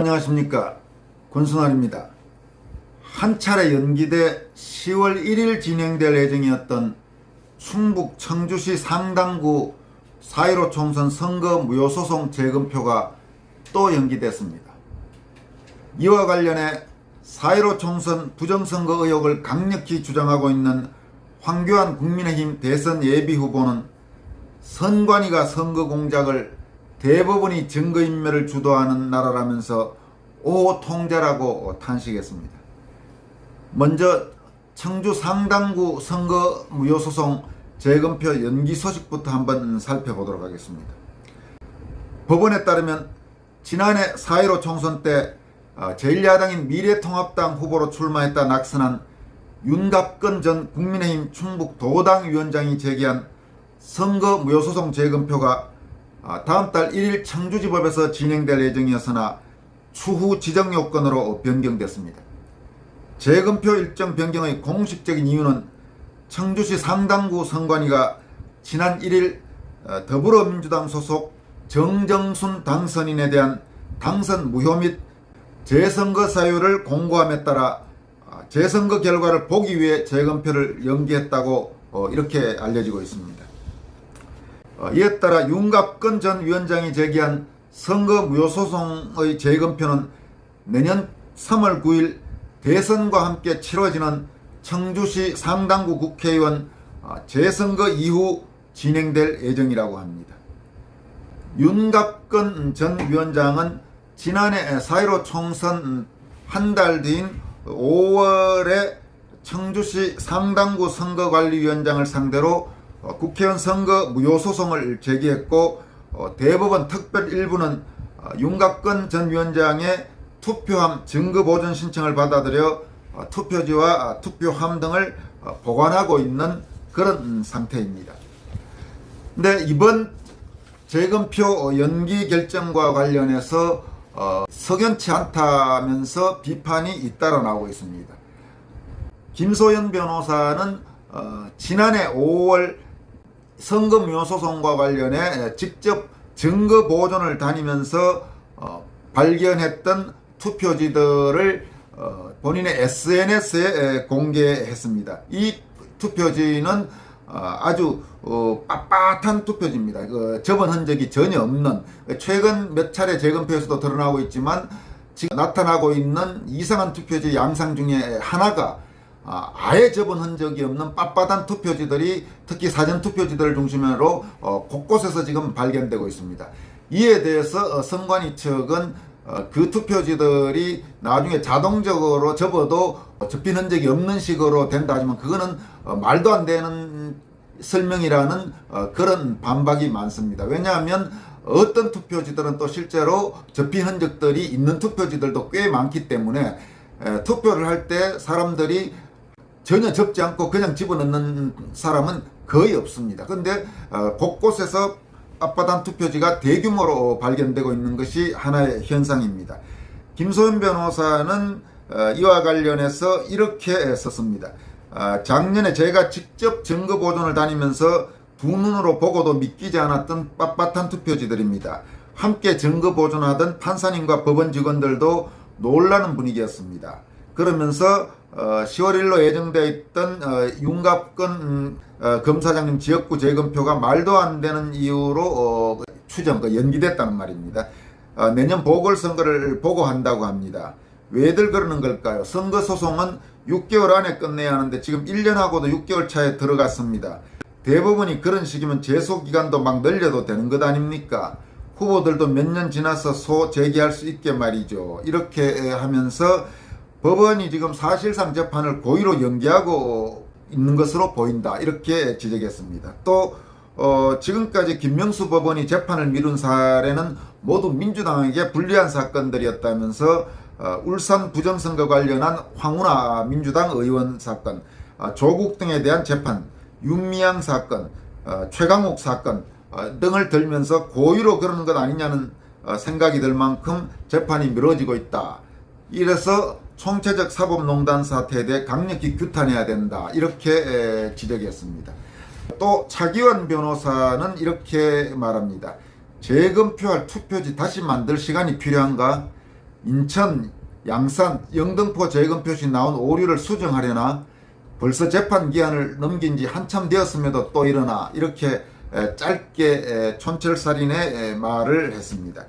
안녕하십니까, 권순환입니다. 한 차례 연기돼 10월 1일 진행될 예정이었던 충북 청주시 상당구 4.15 총선 선거 무효소송 재검표가 또 연기됐습니다. 이와 관련해 4.15 총선 부정선거 의혹을 강력히 주장하고 있는 황교안 국민의힘 대선 예비후보는 선관위가 선거 공작을 대법원이 증거인멸을 주도하는 나라라면서 오통제라고 탄식했습니다. 먼저 청주 상당구 선거 무효소송 재검표 연기 소식부터 한번 살펴보도록 하겠습니다. 법원에 따르면 지난해 4.15 총선 때 제1야당인 미래통합당 후보로 출마했다 낙선한 윤갑근 전 국민의힘 충북도당위원장이 제기한 선거 무효소송 재검표가 다음 달 1일 청주지법에서 진행될 예정이었으나 추후 지정 요건으로 변경됐습니다. 재검표 일정 변경의 공식적인 이유는 청주시 상당구 선관위가 지난 1일 더불어민주당 소속 정정순 당선인에 대한 당선 무효 및 재선거 사유를 공고함에 따라 재선거 결과를 보기 위해 재검표를 연기했다고 이렇게 알려지고 있습니다. 이에 따라 윤갑근 전 위원장이 제기한 선거 무효소송의 재검표는 내년 3월 9일 대선과 함께 치러지는 청주시 상당구 국회의원 재선거 이후 진행될 예정이라고 합니다. 윤갑근 전 위원장은 지난해 4.15 총선 한 달 뒤인 5월에 청주시 상당구 선거관리위원장을 상대로 국회의원 선거 무효소송을 제기했고 대법원 특별 1부는 윤갑근 전 위원장의 투표함 증거보존 신청을 받아들여 투표지와 투표함 등을 보관하고 있는 그런 상태입니다. 근데 이번 재검표 연기 결정과 관련해서 석연치 않다면서 비판이 잇따라 나오고 있습니다. 김소연 변호사는 지난해 5월 선거 무효소송과 관련해 직접 증거 보존을 다니면서 발견했던 투표지들을 본인의 SNS에 공개했습니다. 이 투표지는 아주 빳빳한 투표지입니다. 접은 흔적이 전혀 없는, 최근 몇 차례 재검표에서도 드러나고 있지만 지금 나타나고 있는 이상한 투표지 양상 중에 하나가 아예 접은 흔적이 없는 빳빳한 투표지들이 특히 사전 투표지들을 중심으로 곳곳에서 지금 발견되고 있습니다. 이에 대해서 선관위 측은 그 투표지들이 나중에 자동적으로 접어도 접힌 흔적이 없는 식으로 된다 하지만 그거는 말도 안 되는 설명이라는 그런 반박이 많습니다. 왜냐하면 어떤 투표지들은 또 실제로 접힌 흔적들이 있는 투표지들도 꽤 많기 때문에 투표를 할 때 사람들이 전혀 접지 않고 그냥 집어넣는 사람은 거의 없습니다. 그런데 곳곳에서 빳빳한 투표지가 대규모로 발견되고 있는 것이 하나의 현상입니다. 김소연 변호사는 이와 관련해서 이렇게 썼습니다. 작년에 제가 직접 증거 보존을 다니면서 두 눈으로 보고도 믿기지 않았던 빳빳한 투표지들입니다. 함께 증거 보존하던 판사님과 법원 직원들도 놀라는 분위기였습니다. 그러면서 10월 1일로 예정되어 있던 윤갑근 검사장님 지역구 재검표가 말도 안 되는 이유로 연기됐다는 말입니다. 내년 보궐선거를 보고한다고 합니다. 왜들 그러는 걸까요? 선거소송은 6개월 안에 끝내야 하는데 지금 1년하고도 6개월 차에 들어갔습니다. 대법원이 그런 식이면 제소기간도 막 늘려도 되는 것 아닙니까? 후보들도 몇 년 지나서 제기할 수 있게 말이죠. 이렇게 하면서 법원이 지금 사실상 재판을 고의로 연기하고 있는 것으로 보인다, 이렇게 지적했습니다. 또 지금까지 김명수 법원이 재판을 미룬 사례는 모두 민주당에게 불리한 사건들이었다면서 울산 부정선거 관련한 황운하 민주당 의원 사건, 조국 등에 대한 재판, 윤미향 사건, 최강욱 사건 등을 들면서 고의로 그러는 것 아니냐는 생각이 들 만큼 재판이 미뤄지고 있다. 이래서 총체적 사법농단 사태에 대해 강력히 규탄해야 된다, 이렇게 지적했습니다. 또 차기원 변호사는 이렇게 말합니다. 재검표할 투표지 다시 만들 시간이 필요한가? 인천, 양산, 영등포 재검표시 나온 오류를 수정하려나 벌써 재판 기한을 넘긴 지 한참 되었음에도 또 일어나, 이렇게 짧게 촌철살인의 말을 했습니다.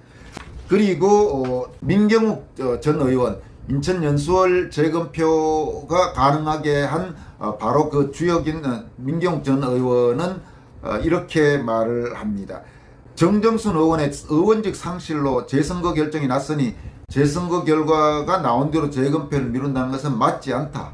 그리고 민경욱 전 의원, 인천 연수원 재검표가 가능하게 한 바로 그 주역인 민경욱 전 의원은 이렇게 말을 합니다. 정정순 의원의 의원직 상실로 재선거 결정이 났으니 재선거 결과가 나온 대로 재검표를 미룬다는 것은 맞지 않다.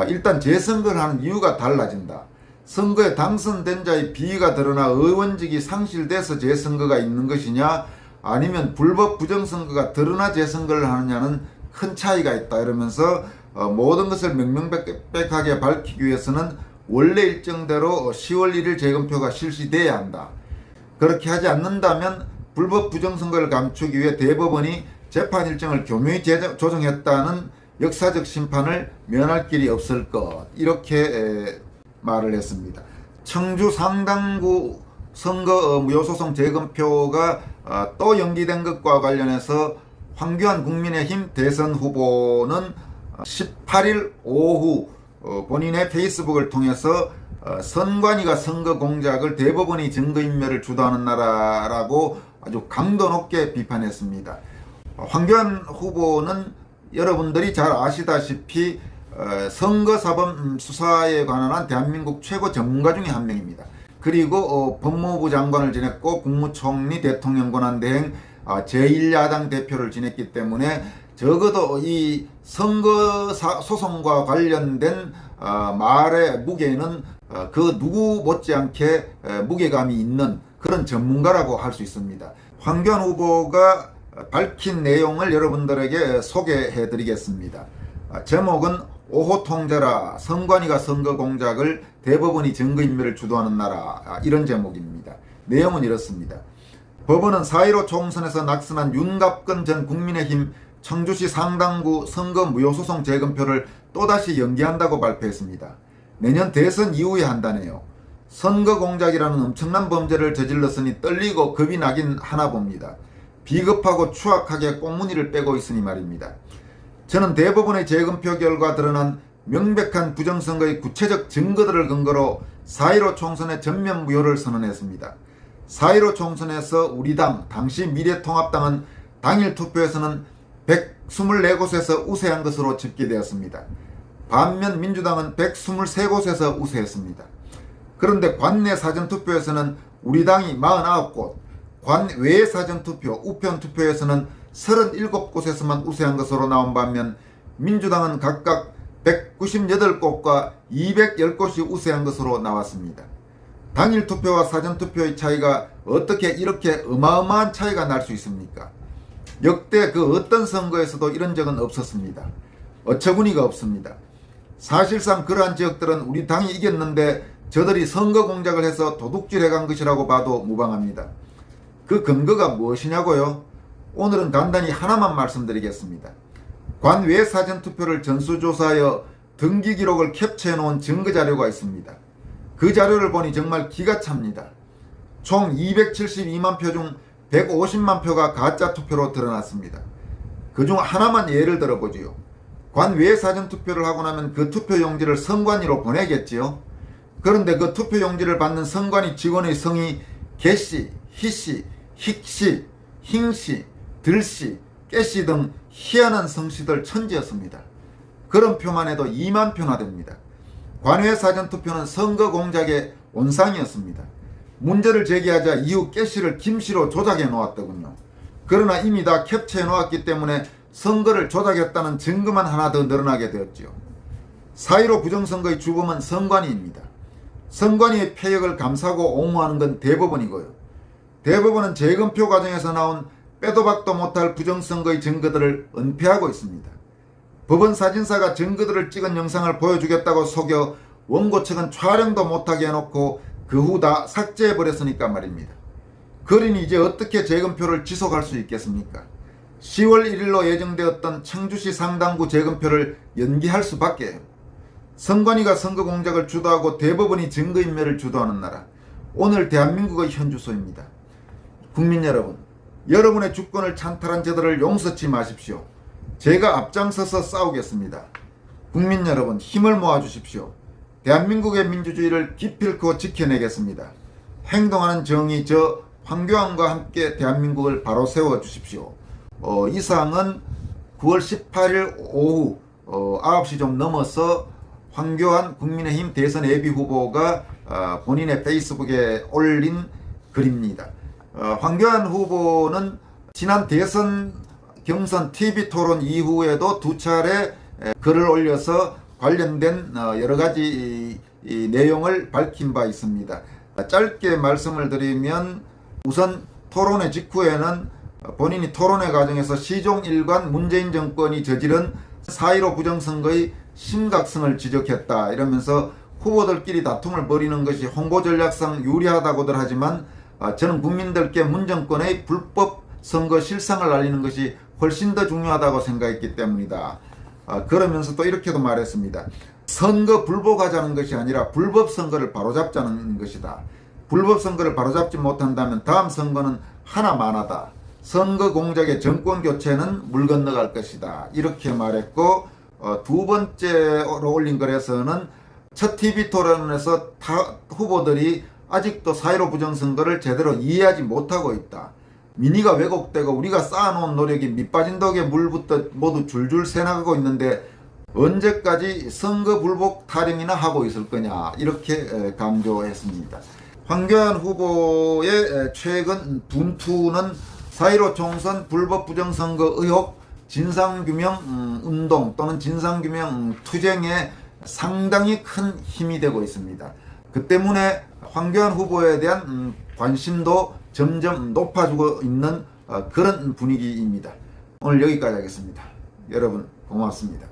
일단 재선거를 하는 이유가 달라진다. 선거에 당선된 자의 비위가 드러나 의원직이 상실돼서 재선거가 있는 것이냐, 아니면 불법 부정선거가 드러나 재선거를 하느냐는 큰 차이가 있다. 이러면서 모든 것을 명명백백하게 밝히기 위해서는 원래 일정대로 10월 1일 재검표가 실시돼야 한다. 그렇게 하지 않는다면 불법 부정선거를 감추기 위해 대법원이 재판 일정을 교묘히 조정했다는 역사적 심판을 면할 길이 없을 것, 이렇게 말을 했습니다. 청주 상당구 선거 무효소송 재검표가 또 연기된 것과 관련해서 황교안 국민의힘 대선 후보는 18일 오후 본인의 페이스북을 통해서 선관위가 선거 공작을 대법원이 증거인멸을 주도하는 나라라고 아주 강도 높게 비판했습니다. 황교안 후보는 여러분들이 잘 아시다시피 선거사범 수사에 관한 대한민국 최고 전문가 중에 한 명입니다. 그리고 법무부 장관을 지냈고 국무총리, 대통령 권한대행, 제1야당 대표를 지냈기 때문에 적어도 이 선거 소송과 관련된 말의 무게는 그 누구 못지않게 무게감이 있는 그런 전문가라고 할 수 있습니다. 황교안 후보가 밝힌 내용을 여러분들에게 소개해 드리겠습니다. 제목은 오호통제라, 선관위가 선거 공작을 대법원이 증거인멸을 주도하는 나라, 이런 제목입니다. 내용은 이렇습니다. 법원은 4.15 총선에서 낙선한 윤갑근 전 국민의힘 청주시 상당구 선거 무효소송 재검표를 또다시 연기한다고 발표했습니다. 내년 대선 이후에 한다네요. 선거 공작이라는 엄청난 범죄를 저질렀으니 떨리고 겁이 나긴 하나 봅니다. 비겁하고 추악하게 꽁무니를 빼고 있으니 말입니다. 저는 대법원의 재검표 결과 드러난 명백한 부정선거의 구체적 증거들을 근거로 4.15 총선의 전면 무효를 선언했습니다. 4.15 총선에서 우리 당, 당시 미래통합당은 당일 투표에서는 124곳에서 우세한 것으로 집계되었습니다. 반면 민주당은 123곳에서 우세했습니다. 그런데 관내 사전투표에서는 우리 당이 49곳, 관외 사전투표, 우편투표에서는 37곳에서만 우세한 것으로 나온 반면 민주당은 각각 198곳과 210곳이 우세한 것으로 나왔습니다. 당일 투표와 사전투표의 차이가 어떻게 이렇게 어마어마한 차이가 날 수 있습니까? 역대 그 어떤 선거에서도 이런 적은 없었습니다. 어처구니가 없습니다. 사실상 그러한 지역들은 우리 당이 이겼는데 저들이 선거 공작을 해서 도둑질해 간 것이라고 봐도 무방합니다. 그 근거가 무엇이냐고요? 오늘은 간단히 하나만 말씀드리겠습니다. 관외 사전투표를 전수조사하여 등기 기록을 캡처해 놓은 증거자료가 있습니다. 그 자료를 보니 정말 기가 찹니다. 총 272만 표 중 150만 표가 가짜 투표로 드러났습니다. 그중 하나만 예를 들어보지요. 관외 사전투표를 하고 나면 그 투표용지를 선관위로 보내겠지요. 그런데 그 투표용지를 받는 선관위 직원의 성이 개씨, 희씨, 힉씨, 힝씨, 들씨, 깨씨 등 희한한 성씨들 천지였습니다. 그런 표만 해도 2만 표나 됩니다. 관외 사전투표는 선거 공작의 온상이었습니다. 문제를 제기하자 이후 깨씨를 김씨로 조작해 놓았더군요. 그러나 이미 다 캡처해 놓았기 때문에 선거를 조작했다는 증거만 하나 더 늘어나게 되었지요. 4.15 부정선거의 주범은 선관위입니다. 선관위의 폐역을 감사하고 옹호하는 건 대법원이고요. 대법원은 재검표 과정에서 나온 빼도 박도 못할 부정선거의 증거들을 은폐하고 있습니다. 법원 사진사가 증거들을 찍은 영상을 보여주겠다고 속여 원고 측은 촬영도 못하게 해놓고 그 후 다 삭제해버렸으니까 말입니다. 그러니 이제 어떻게 재검표를 지속할 수 있겠습니까? 10월 1일로 예정되었던 청주시 상당구 재검표를 연기할 수밖에 해요. 선관위가 선거 공작을 주도하고 대법원이 증거인멸을 주도하는 나라. 오늘 대한민국의 현주소입니다. 국민 여러분, 여러분의 주권을 찬탈한 저들을 용서치 마십시오. 제가 앞장서서 싸우겠습니다. 국민 여러분, 힘을 모아주십시오. 대한민국의 민주주의를 기필코 지켜내겠습니다. 행동하는 정의 저 황교안과 함께 대한민국을 바로 세워주십시오. 이 사항은 9월 18일 오후 9시 좀 넘어서 황교안 국민의힘 대선 예비후보가 본인의 페이스북에 올린 글입니다. 황교안 후보는 지난 대선 경선 TV토론 이후에도 두 차례 글을 올려서 관련된 여러 가지 내용을 밝힌 바 있습니다. 짧게 말씀을 드리면 우선 토론회 직후에는 본인이 토론회 과정에서 시종일관 문재인 정권이 저지른 4.15 부정선거의 심각성을 지적했다 이러면서 후보들끼리 다툼을 벌이는 것이 홍보 전략상 유리하다고들 하지만 저는 국민들께 문 정권의 불법 선거 실상을 알리는 것이 훨씬 더 중요하다고 생각했기 때문이다. 그러면서 또 이렇게도 말했습니다. 선거 불복하자는 것이 아니라 불법 선거를 바로잡자는 것이다. 불법 선거를 바로잡지 못한다면 다음 선거는 하나만하다. 선거 공작의 정권 교체는 물 건너갈 것이다. 이렇게 말했고 두 번째로 올린 글에서는 첫 TV 토론에서 타 후보들이 아직도 4.15 부정선거를 제대로 이해하지 못하고 있다. 민의가 왜곡되고 우리가 쌓아놓은 노력이 밑빠진 덕에 물부터 모두 줄줄 새나가고 있는데 언제까지 선거 불복 타령이나 하고 있을 거냐 이렇게 강조했습니다. 황교안 후보의 최근 분투는 4.15 총선 불법 부정선거 의혹 진상규명 운동 또는 진상규명 투쟁에 상당히 큰 힘이 되고 있습니다. 그 때문에 황교안 후보에 대한 관심도 점점 높아지고 있는 그런 분위기입니다. 오늘 여기까지 하겠습니다. 여러분 고맙습니다.